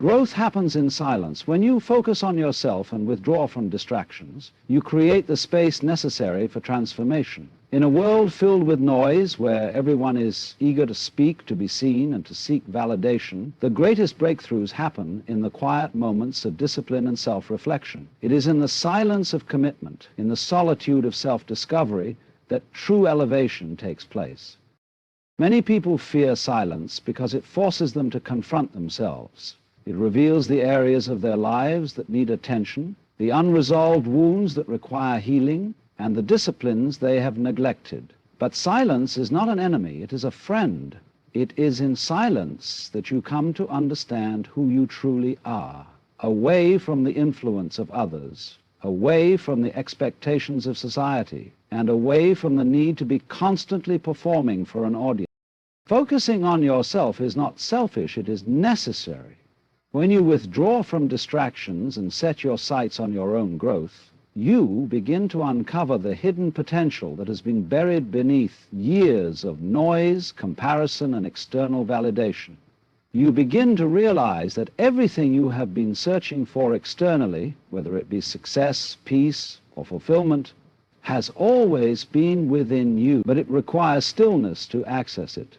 Growth happens in silence. When you focus on yourself and withdraw from distractions, you create the space necessary for transformation. In a world filled with noise, where everyone is eager to speak, to be seen, and to seek validation, the greatest breakthroughs happen in the quiet moments of discipline and self-reflection. It is in the silence of commitment, in the solitude of self-discovery, that true elevation takes place. Many people fear silence because it forces them to confront themselves. It reveals the areas of their lives that need attention, the unresolved wounds that require healing, and the disciplines they have neglected. But silence is not an enemy, it is a friend. It is in silence that you come to understand who you truly are, away from the influence of others, away from the expectations of society, and away from the need to be constantly performing for an audience. Focusing on yourself is not selfish, it is necessary. When you withdraw from distractions and set your sights on your own growth, you begin to uncover the hidden potential that has been buried beneath years of noise, comparison, and external validation. You begin to realize that everything you have been searching for externally, whether it be success, peace, or fulfillment, has always been within you, but it requires stillness to access it.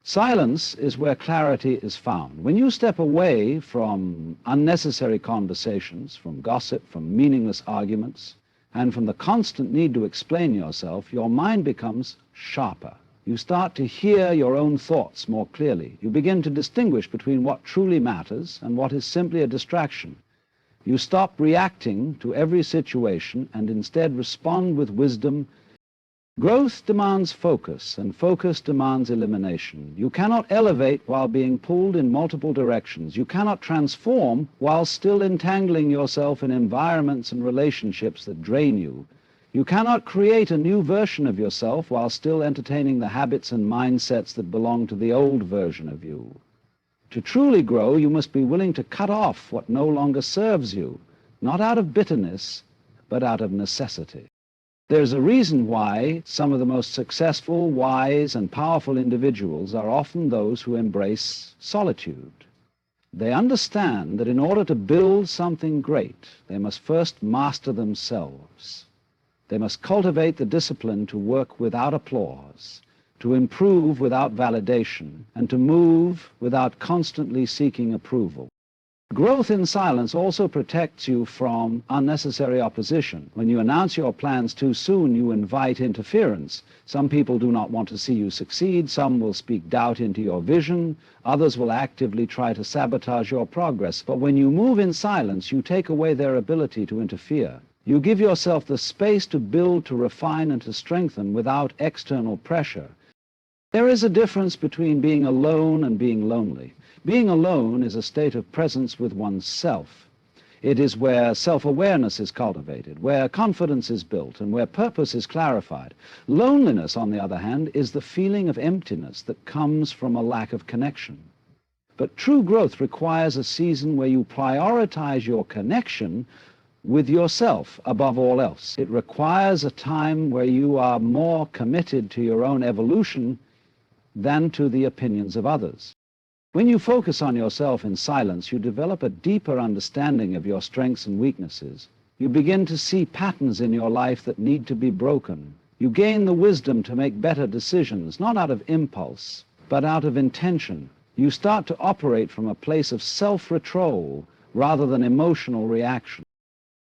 Silence is where clarity is found. When you step away from unnecessary conversations, from gossip, from meaningless arguments, and from the constant need to explain yourself, your mind becomes sharper. You start to hear your own thoughts more clearly. You begin to distinguish between what truly matters and what is simply a distraction. You stop reacting to every situation and instead respond with wisdom. Growth demands focus, and focus demands elimination. You cannot elevate while being pulled in multiple directions. You cannot transform while still entangling yourself in environments and relationships that drain you. You cannot create a new version of yourself while still entertaining the habits and mindsets that belong to the old version of you. To truly grow, you must be willing to cut off what no longer serves you, not out of bitterness, but out of necessity. There's a reason why some of the most successful, wise, and powerful individuals are often those who embrace solitude. They understand that in order to build something great, they must first master themselves. They must cultivate the discipline to work without applause, to improve without validation, and to move without constantly seeking approval. Growth in silence also protects you from unnecessary opposition. When you announce your plans too soon, you invite interference. Some people do not want to see you succeed. Some will speak doubt into your vision. Others will actively try to sabotage your progress. But when you move in silence, you take away their ability to interfere. You give yourself the space to build, to refine, and to strengthen without external pressure. There is a difference between being alone and being lonely. Being alone is a state of presence with oneself. It is where self-awareness is cultivated, where confidence is built, and where purpose is clarified. Loneliness, on the other hand, is the feeling of emptiness that comes from a lack of connection. But true growth requires a season where you prioritize your connection with yourself above all else. It requires a time where you are more committed to your own evolution than to the opinions of others. When you focus on yourself in silence, you develop a deeper understanding of your strengths and weaknesses. You begin to see patterns in your life that need to be broken. You gain the wisdom to make better decisions, not out of impulse, but out of intention. You start to operate from a place of self-control rather than emotional reaction.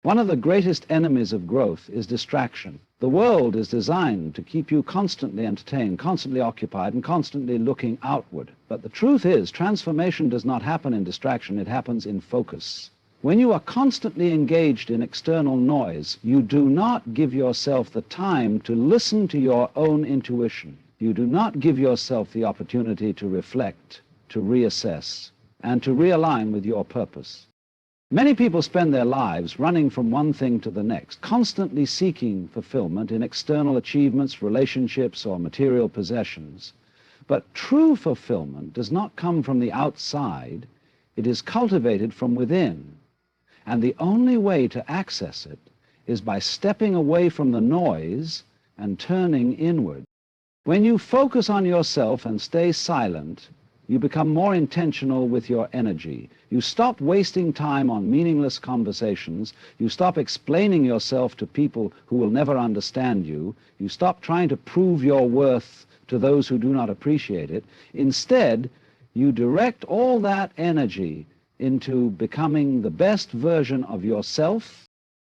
One of the greatest enemies of growth is distraction. The world is designed to keep you constantly entertained, constantly occupied, and constantly looking outward. But the truth is, transformation does not happen in distraction, it happens in focus. When you are constantly engaged in external noise, you do not give yourself the time to listen to your own intuition. You do not give yourself the opportunity to reflect, to reassess, and to realign with your purpose. Many people spend their lives running from one thing to the next, constantly seeking fulfillment in external achievements, relationships, or material possessions. But true fulfillment does not come from the outside, it is cultivated from within. And the only way to access it is by stepping away from the noise and turning inward. When you focus on yourself and stay silent, You become more intentional with your energy. You stop wasting time on meaningless conversations. You stop explaining yourself to people who will never understand you. You stop trying to prove your worth to those who do not appreciate it. Instead, you direct all that energy into becoming the best version of yourself.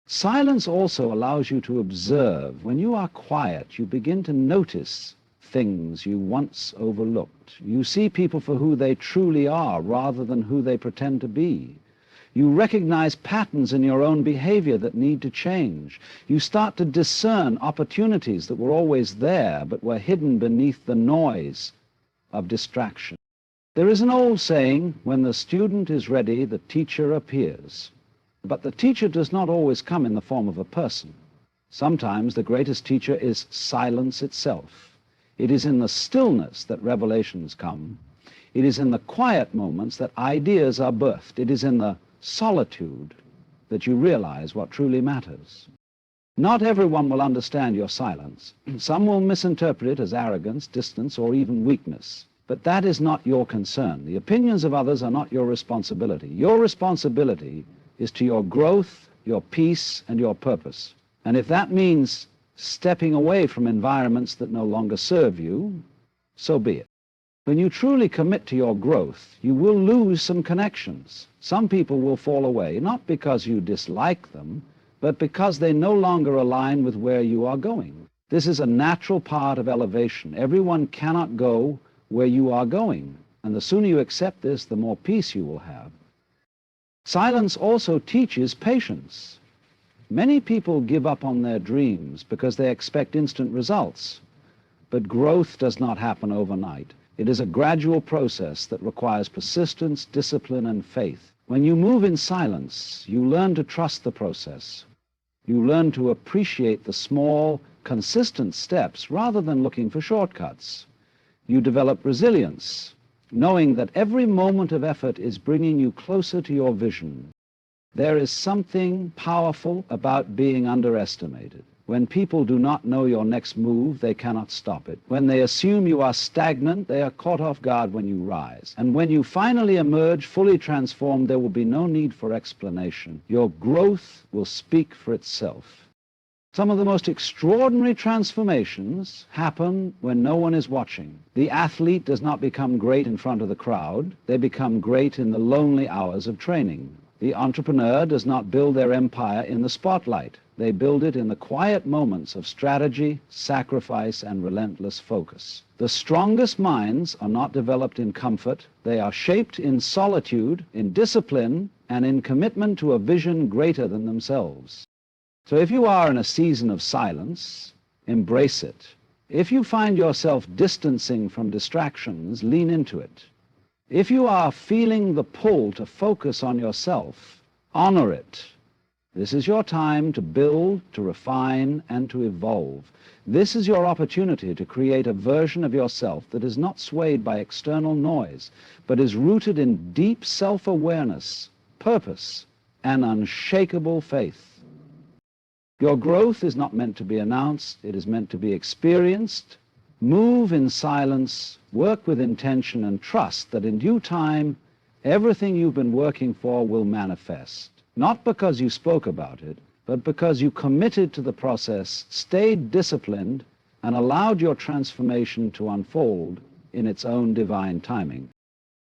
Silence also allows you to observe. When you are quiet, you begin to notice things you once overlooked. You see people for who they truly are rather than who they pretend to be. You recognize patterns in your own behavior that need to change. You start to discern opportunities that were always there but were hidden beneath the noise of distraction. There is an old saying, when the student is ready, the teacher appears. But the teacher does not always come in the form of a person. Sometimes the greatest teacher is silence itself. It is in the stillness that revelations come. It is in the quiet moments that ideas are birthed. It is in the solitude that you realize what truly matters. Not everyone will understand your silence. Some will misinterpret it as arrogance, distance, or even weakness. But that is not your concern. The opinions of others are not your responsibility. Your responsibility is to your growth, your peace, and your purpose. And if that means stepping away from environments that no longer serve you, so be it. When you truly commit to your growth, you will lose some connections. Some people will fall away, not because you dislike them, but because they no longer align with where you are going. This is a natural part of elevation. Everyone cannot go where you are going, and the sooner you accept this, the more peace you will have. Silence also teaches patience. Many people give up on their dreams because they expect instant results. But growth does not happen overnight. It is a gradual process that requires persistence, discipline, and faith. When you move in silence, you learn to trust the process. You learn to appreciate the small, consistent steps rather than looking for shortcuts. You develop resilience, knowing that every moment of effort is bringing you closer to your vision. There is something powerful about being underestimated. When people do not know your next move, they cannot stop it. When they assume you are stagnant, they are caught off guard when you rise. And when you finally emerge fully transformed, there will be no need for explanation. Your growth will speak for itself. Some of the most extraordinary transformations happen when no one is watching. The athlete does not become great in front of the crowd. They become great in the lonely hours of training. The entrepreneur does not build their empire in the spotlight. They build it in the quiet moments of strategy, sacrifice, and relentless focus. The strongest minds are not developed in comfort. They are shaped in solitude, in discipline, and in commitment to a vision greater than themselves. So if you are in a season of silence, embrace it. If you find yourself distancing from distractions, lean into it. If you are feeling the pull to focus on yourself, honor it. This is your time to build, to refine, and to evolve. This is your opportunity to create a version of yourself that is not swayed by external noise, but is rooted in deep self-awareness, purpose, and unshakable faith. Your growth is not meant to be announced. It is meant to be experienced. Move in silence, work with intention, and trust that in due time, everything you've been working for will manifest. Not because you spoke about it, but because you committed to the process, stayed disciplined, and allowed your transformation to unfold in its own divine timing.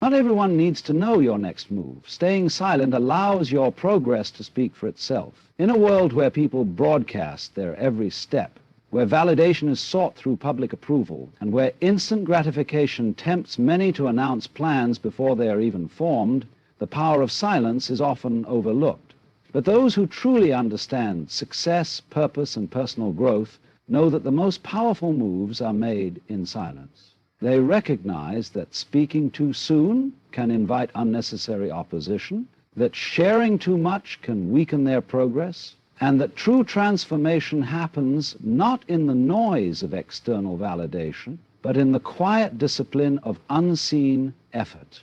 Not everyone needs to know your next move. Staying silent allows your progress to speak for itself. In a world where people broadcast their every step, where validation is sought through public approval, and where instant gratification tempts many to announce plans before they are even formed, the power of silence is often overlooked. But those who truly understand success, purpose, and personal growth know that the most powerful moves are made in silence. They recognize that speaking too soon can invite unnecessary opposition, that sharing too much can weaken their progress, and that true transformation happens not in the noise of external validation, but in the quiet discipline of unseen effort.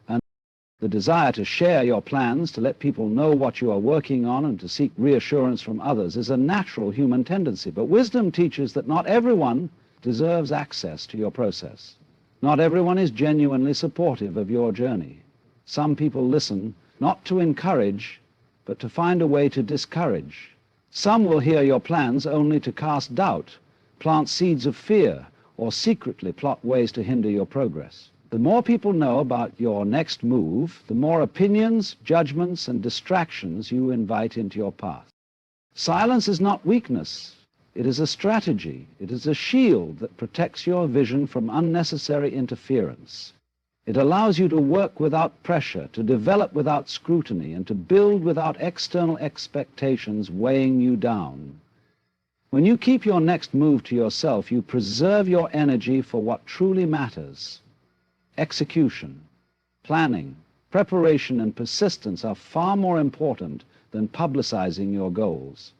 And the desire to share your plans, to let people know what you are working on, and to seek reassurance from others is a natural human tendency. But wisdom teaches that not everyone deserves access to your process. Not everyone is genuinely supportive of your journey. Some people listen not to encourage, but to find a way to discourage. Some will hear your plans only to cast doubt, plant seeds of fear, or secretly plot ways to hinder your progress. The more people know about your next move, the more opinions, judgments, and distractions you invite into your path. Silence is not weakness. It is a strategy. It is a shield that protects your vision from unnecessary interference. It allows you to work without pressure, to develop without scrutiny, and to build without external expectations weighing you down. When you keep your next move to yourself, you preserve your energy for what truly matters. Execution, planning, preparation, and persistence are far more important than publicizing your goals.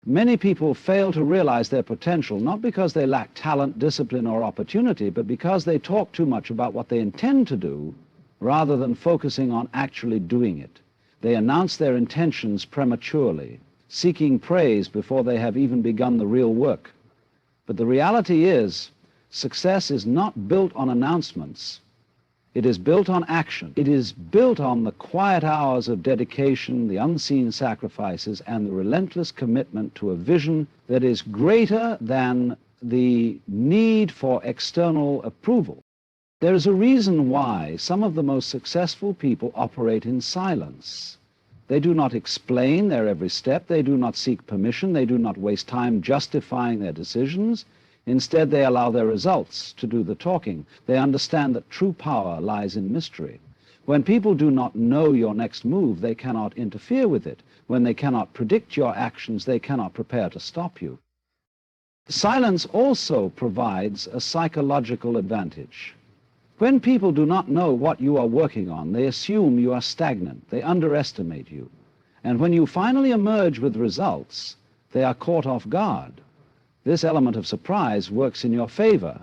Many people fail to realize their potential not because they lack talent, discipline, or opportunity, but because they talk too much about what they intend to do rather than focusing on actually doing it. They announce their intentions prematurely, seeking praise before they have even begun the real work. But the reality is, success is not built on announcements. It is built on action. It is built on the quiet hours of dedication, the unseen sacrifices, and the relentless commitment to a vision that is greater than the need for external approval. There is a reason why some of the most successful people operate in silence. They do not explain their every step. They do not seek permission. They do not waste time justifying their decisions. Instead, they allow their results to do the talking. They understand that true power lies in mystery. When people do not know your next move, they cannot interfere with it. When they cannot predict your actions, they cannot prepare to stop you. Silence also provides a psychological advantage. When people do not know what you are working on, they assume you are stagnant. They underestimate you. And when you finally emerge with results, they are caught off guard. This element of surprise works in your favor.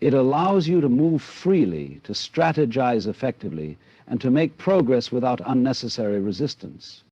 It allows you to move freely, to strategize effectively, and to make progress without unnecessary resistance.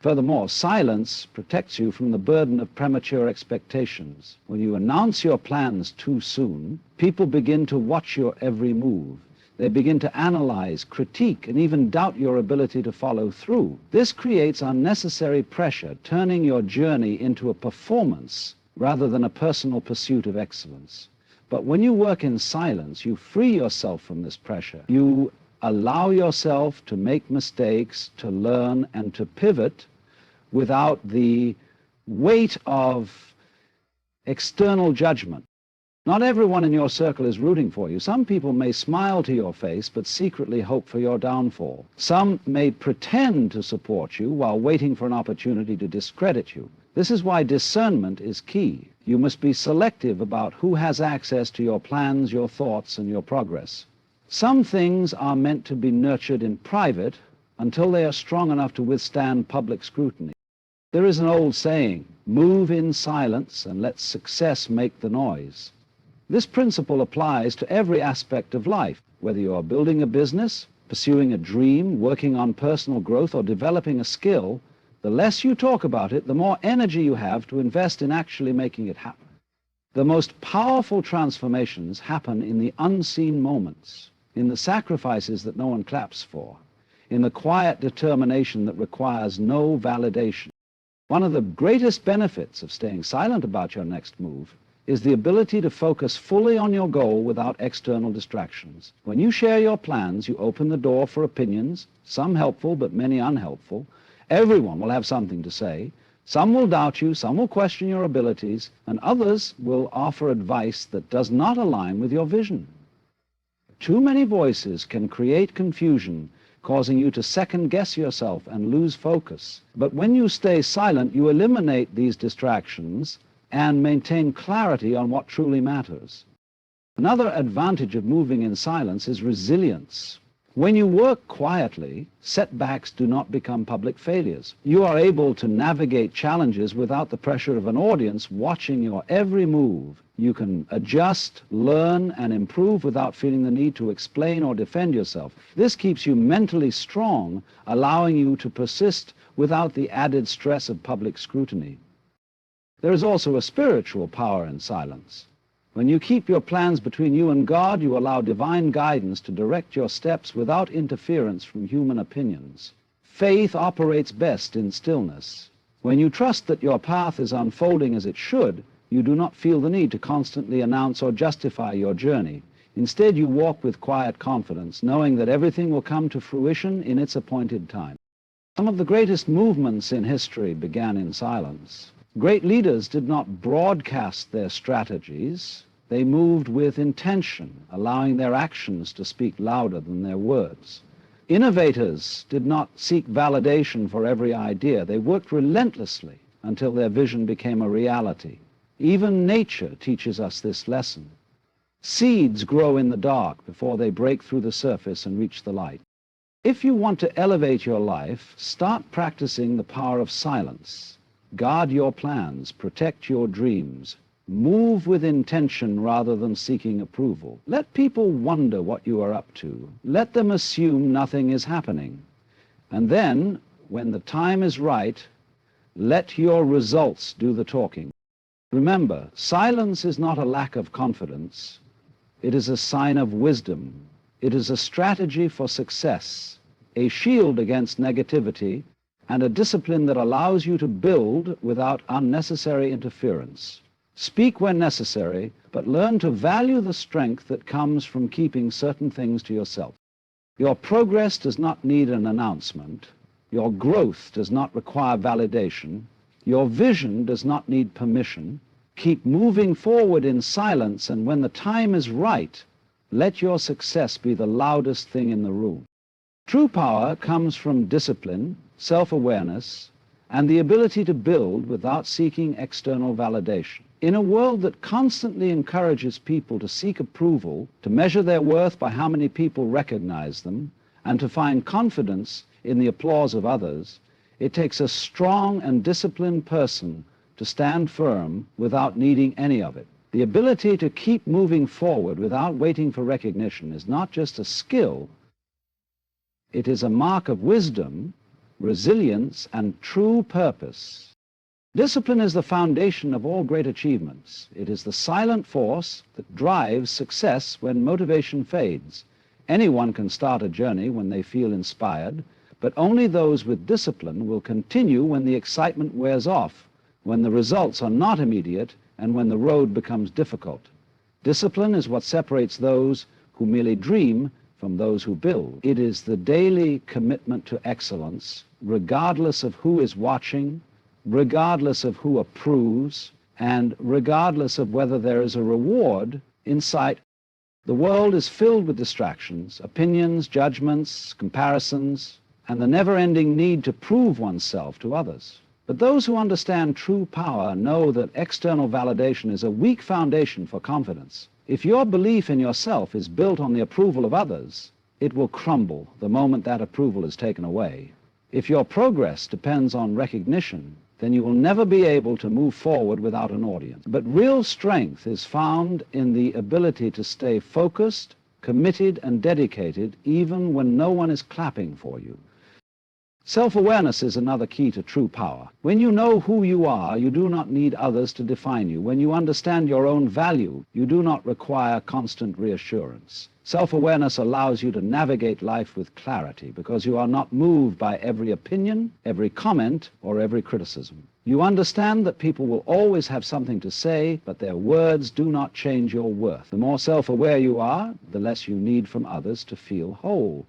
Furthermore, silence protects you from the burden of premature expectations. When you announce your plans too soon, people begin to watch your every move. They begin to analyze, critique, and even doubt your ability to follow through. This creates unnecessary pressure, turning your journey into a performance rather than a personal pursuit of excellence. But when you work in silence, you free yourself from this pressure. You allow yourself to make mistakes, to learn, and to pivot without the weight of external judgment. Not everyone in your circle is rooting for you. Some people may smile to your face, but secretly hope for your downfall. Some may pretend to support you while waiting for an opportunity to discredit you. This is why discernment is key. You must be selective about who has access to your plans, your thoughts, and your progress. Some things are meant to be nurtured in private until they are strong enough to withstand public scrutiny. There is an old saying, move in silence and let success make the noise. This principle applies to every aspect of life, whether you are building a business, pursuing a dream, working on personal growth, or developing a skill. The less you talk about it, the more energy you have to invest in actually making it happen. The most powerful transformations happen in the unseen moments, in the sacrifices that no one claps for, in the quiet determination that requires no validation. One of the greatest benefits of staying silent about your next move is the ability to focus fully on your goal without external distractions. When you share your plans, you open the door for opinions, some helpful but many unhelpful. Everyone will have something to say. Some will doubt you, some will question your abilities, and others will offer advice that does not align with your vision. Too many voices can create confusion, causing you to second-guess yourself and lose focus. But when you stay silent, you eliminate these distractions and maintain clarity on what truly matters. Another advantage of moving in silence is resilience. When you work quietly, setbacks do not become public failures. You are able to navigate challenges without the pressure of an audience watching your every move. You can adjust, learn, and improve without feeling the need to explain or defend yourself. This keeps you mentally strong, allowing you to persist without the added stress of public scrutiny. There is also a spiritual power in silence. When you keep your plans between you and God, you allow divine guidance to direct your steps without interference from human opinions. Faith operates best in stillness. When you trust that your path is unfolding as it should, you do not feel the need to constantly announce or justify your journey. Instead, you walk with quiet confidence, knowing that everything will come to fruition in its appointed time. Some of the greatest movements in history began in silence. Great leaders did not broadcast their strategies. They moved with intention, allowing their actions to speak louder than their words. Innovators did not seek validation for every idea. They worked relentlessly until their vision became a reality. Even nature teaches us this lesson. Seeds grow in the dark before they break through the surface and reach the light. If you want to elevate your life, start practicing the power of silence. Guard your plans, protect your dreams, move with intention rather than seeking approval. Let people wonder what you are up to. Let them assume nothing is happening. And then, when the time is right, let your results do the talking. Remember, silence is not a lack of confidence. It is a sign of wisdom. It is a strategy for success, a shield against negativity, and a discipline that allows you to build without unnecessary interference. Speak when necessary, but learn to value the strength that comes from keeping certain things to yourself. Your progress does not need an announcement. Your growth does not require validation. Your vision does not need permission. Keep moving forward in silence, and when the time is right, let your success be the loudest thing in the room. True power comes from discipline, self-awareness, and the ability to build without seeking external validation. In a world that constantly encourages people to seek approval, to measure their worth by how many people recognize them, and to find confidence in the applause of others, it takes a strong and disciplined person to stand firm without needing any of it. The ability to keep moving forward without waiting for recognition is not just a skill, it is a mark of wisdom, resilience, and true purpose. Discipline is the foundation of all great achievements. It is the silent force that drives success when motivation fades. Anyone can start a journey when they feel inspired, but only those with discipline will continue when the excitement wears off, when the results are not immediate, and when the road becomes difficult. Discipline is what separates those who merely dream from those who build. It is the daily commitment to excellence, regardless of who is watching, regardless of who approves, and regardless of whether there is a reward in sight. The world is filled with distractions, opinions, judgments, comparisons, and the never-ending need to prove oneself to others. But those who understand true power know that external validation is a weak foundation for confidence. If your belief in yourself is built on the approval of others, it will crumble the moment that approval is taken away. If your progress depends on recognition, then you will never be able to move forward without an audience. But real strength is found in the ability to stay focused, committed, and dedicated even when no one is clapping for you. Self-awareness is another key to true power. When you know who you are, you do not need others to define you. When you understand your own value, you do not require constant reassurance. Self-awareness allows you to navigate life with clarity because you are not moved by every opinion, every comment, or every criticism. You understand that people will always have something to say, but their words do not change your worth. The more self-aware you are, the less you need from others to feel whole.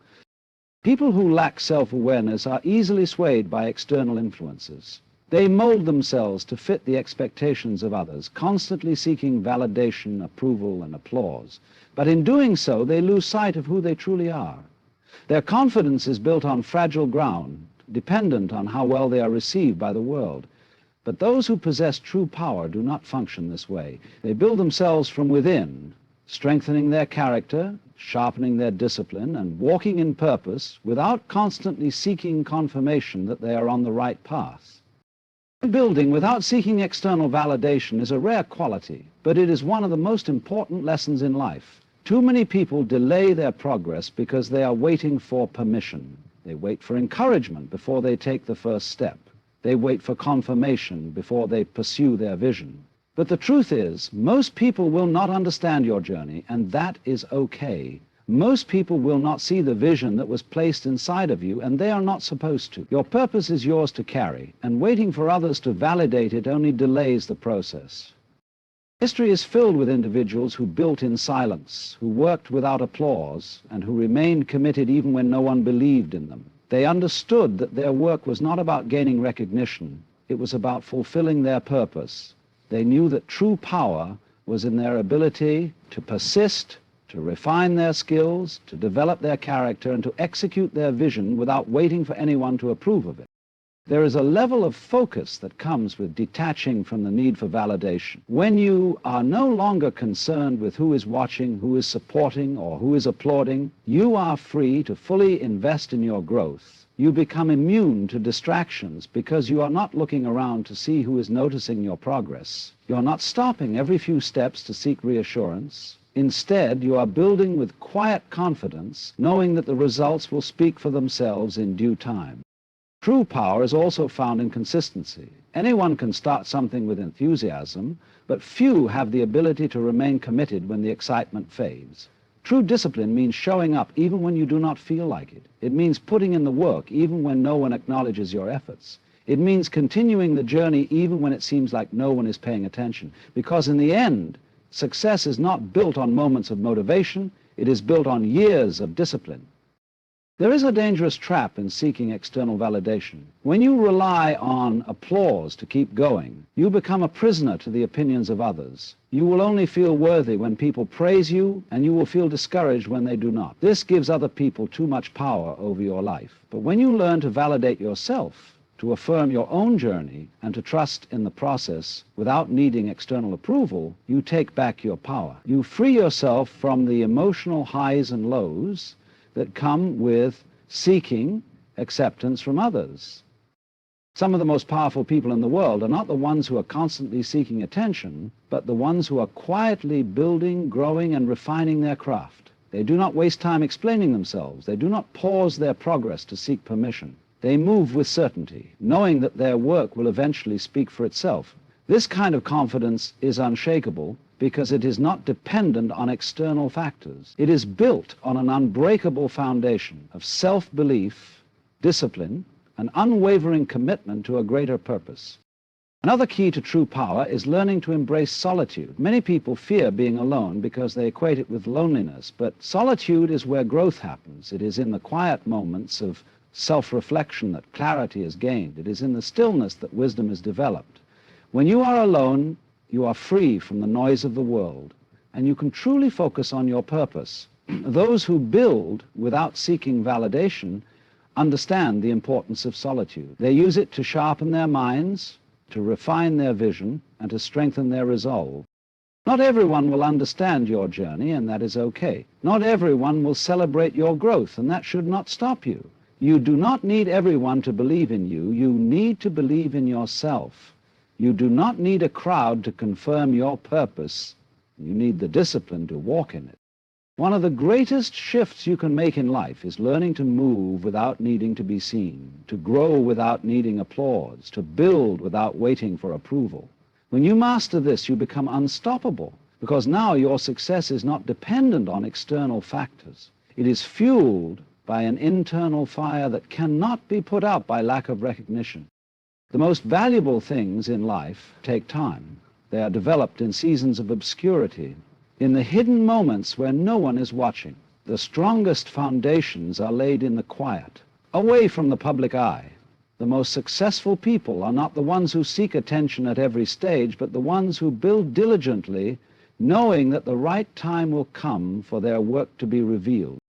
People who lack self-awareness are easily swayed by external influences. They mold themselves to fit the expectations of others, constantly seeking validation, approval, and applause. But in doing so, they lose sight of who they truly are. Their confidence is built on fragile ground, dependent on how well they are received by the world. But those who possess true power do not function this way. They build themselves from within, strengthening their character, sharpening their discipline, and walking in purpose without constantly seeking confirmation that they are on the right path. Building without seeking external validation is a rare quality, but it is one of the most important lessons in life. Too many people delay their progress because they are waiting for permission. They wait for encouragement before they take the first step. They wait for confirmation before they pursue their vision. But the truth is, most people will not understand your journey, and that is okay. Most people will not see the vision that was placed inside of you, and they are not supposed to. Your purpose is yours to carry, and waiting for others to validate it only delays the process. History is filled with individuals who built in silence, who worked without applause, and who remained committed even when no one believed in them. They understood that their work was not about gaining recognition, it was about fulfilling their purpose. They knew that true power was in their ability to persist, to refine their skills, to develop their character, and to execute their vision without waiting for anyone to approve of it. There is a level of focus that comes with detaching from the need for validation. When you are no longer concerned with who is watching, who is supporting, or who is applauding, you are free to fully invest in your growth. You become immune to distractions because you are not looking around to see who is noticing your progress. You are not stopping every few steps to seek reassurance. Instead, you are building with quiet confidence, knowing that the results will speak for themselves in due time. True power is also found in consistency. Anyone can start something with enthusiasm, but few have the ability to remain committed when the excitement fades. True discipline means showing up even when you do not feel like it. It means putting in the work even when no one acknowledges your efforts. It means continuing the journey even when it seems like no one is paying attention. Because in the end, success is not built on moments of motivation, it is built on years of discipline. There is a dangerous trap in seeking external validation. When you rely on applause to keep going, you become a prisoner to the opinions of others. You will only feel worthy when people praise you, and you will feel discouraged when they do not. This gives other people too much power over your life. But when you learn to validate yourself, to affirm your own journey, and to trust in the process without needing external approval, you take back your power. You free yourself from the emotional highs and lows that come with seeking acceptance from others. Some of the most powerful people in the world are not the ones who are constantly seeking attention, but the ones who are quietly building, growing, and refining their craft. They do not waste time explaining themselves. They do not pause their progress to seek permission. They move with certainty, knowing that their work will eventually speak for itself. This kind of confidence is unshakable because it is not dependent on external factors. It is built on an unbreakable foundation of self-belief, discipline, an unwavering commitment to a greater purpose. Another key to true power is learning to embrace solitude. Many people fear being alone because they equate it with loneliness, but solitude is where growth happens. It is in the quiet moments of self-reflection that clarity is gained. It is in the stillness that wisdom is developed. When you are alone, you are free from the noise of the world, and you can truly focus on your purpose. Those who build without seeking validation understand the importance of solitude. They use it to sharpen their minds, to refine their vision, and to strengthen their resolve. Not everyone will understand your journey, and that is okay. Not everyone will celebrate your growth, and that should not stop you. You do not need everyone to believe in you. You need to believe in yourself. You do not need a crowd to confirm your purpose. You need the discipline to walk in it. One of the greatest shifts you can make in life is learning to move without needing to be seen, to grow without needing applause, to build without waiting for approval. When you master this, you become unstoppable, because now your success is not dependent on external factors. It is fueled by an internal fire that cannot be put out by lack of recognition. The most valuable things in life take time. They are developed in seasons of obscurity, in the hidden moments where no one is watching. The strongest foundations are laid in the quiet, away from the public eye. The most successful people are not the ones who seek attention at every stage, but the ones who build diligently, knowing that the right time will come for their work to be revealed.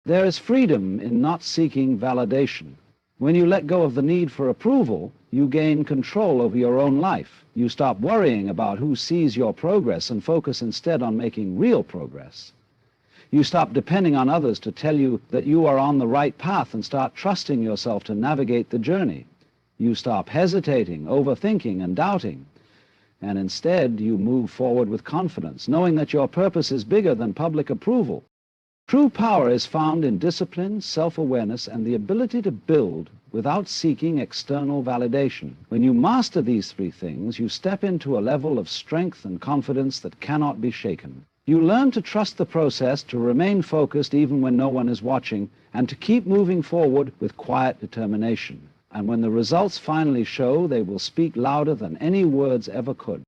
There is freedom in not seeking validation. When you let go of the need for approval, you gain control over your own life. You stop worrying about who sees your progress and focus instead on making real progress. You stop depending on others to tell you that you are on the right path and start trusting yourself to navigate the journey. You stop hesitating, overthinking, and doubting. And instead, you move forward with confidence, knowing that your purpose is bigger than public approval. True power is found in discipline, self-awareness, and the ability to build without seeking external validation. When you master these three things, you step into a level of strength and confidence that cannot be shaken. You learn to trust the process, to remain focused even when no one is watching, and to keep moving forward with quiet determination. And when the results finally show, they will speak louder than any words ever could.